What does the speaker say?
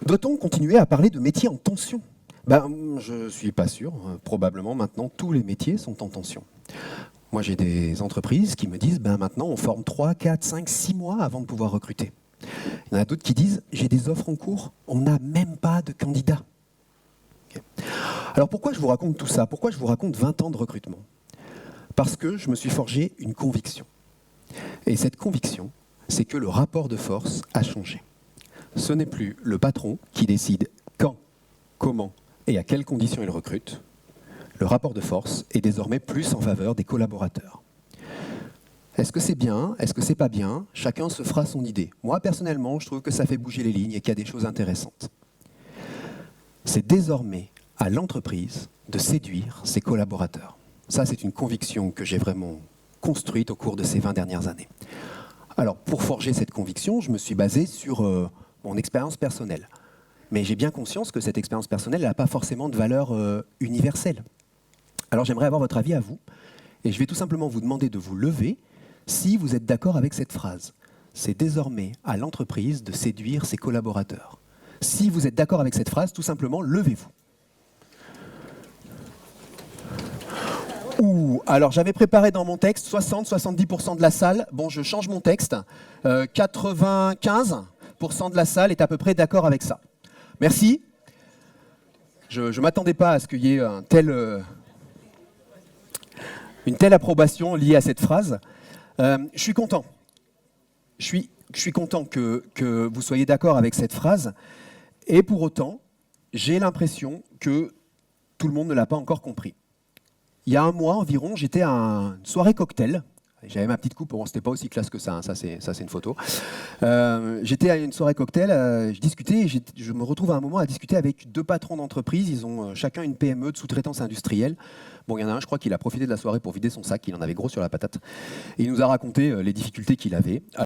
Doit-on continuer à parler de métiers en tension? Je ne suis pas sûr. Probablement maintenant, tous les métiers sont en tension. Moi, j'ai des entreprises qui me disent maintenant, on forme 3, 4, 5, 6 mois avant de pouvoir recruter. Il y en a d'autres qui disent j'ai des offres en cours, on n'a même pas de candidats. Okay. Alors pourquoi je vous raconte tout ça? Pourquoi je vous raconte 20 ans de recrutement? Parce que je me suis forgé une conviction. Et cette conviction, c'est que le rapport de force a changé. Ce n'est plus le patron qui décide quand, comment et à quelles conditions il recrute. Le rapport de force est désormais plus en faveur des collaborateurs. Est-ce que c'est bien? Est-ce que c'est pas bien? Chacun se fera son idée. Moi, personnellement, je trouve que ça fait bouger les lignes et qu'il y a des choses intéressantes. C'est désormais à l'entreprise de séduire ses collaborateurs. Ça, c'est une conviction que j'ai vraiment construite au cours de ces 20 dernières années. Alors, pour forger cette conviction, je me suis basé sur mon expérience personnelle. Mais j'ai bien conscience que cette expérience personnelle n'a pas forcément de valeur universelle. Alors, j'aimerais avoir votre avis à vous. Et je vais tout simplement vous demander de vous lever si vous êtes d'accord avec cette phrase. C'est désormais à l'entreprise de séduire ses collaborateurs. Si vous êtes d'accord avec cette phrase, tout simplement, levez-vous. Alors j'avais préparé dans mon texte 60-70% de la salle. Bon, je change mon texte. 95% de la salle est à peu près d'accord avec ça. Merci. Je ne m'attendais pas à ce qu'il y ait une telle approbation liée à cette phrase. Je suis content. Je suis content que vous soyez d'accord avec cette phrase. Et pour autant, j'ai l'impression que tout le monde ne l'a pas encore compris. Il y a un mois environ, j'étais à une soirée cocktail. J'avais ma petite coupe, bon, c'était pas aussi classe que ça, hein, ça c'est une photo. J'étais à une soirée cocktail, je discutais, et je me retrouve à un moment à discuter avec deux patrons d'entreprise. Ils ont chacun une PME de sous-traitance industrielle. Bon, il y en a un, je crois qu'il a profité de la soirée pour vider son sac, il en avait gros sur la patate. Et il nous a raconté les difficultés qu'il avait.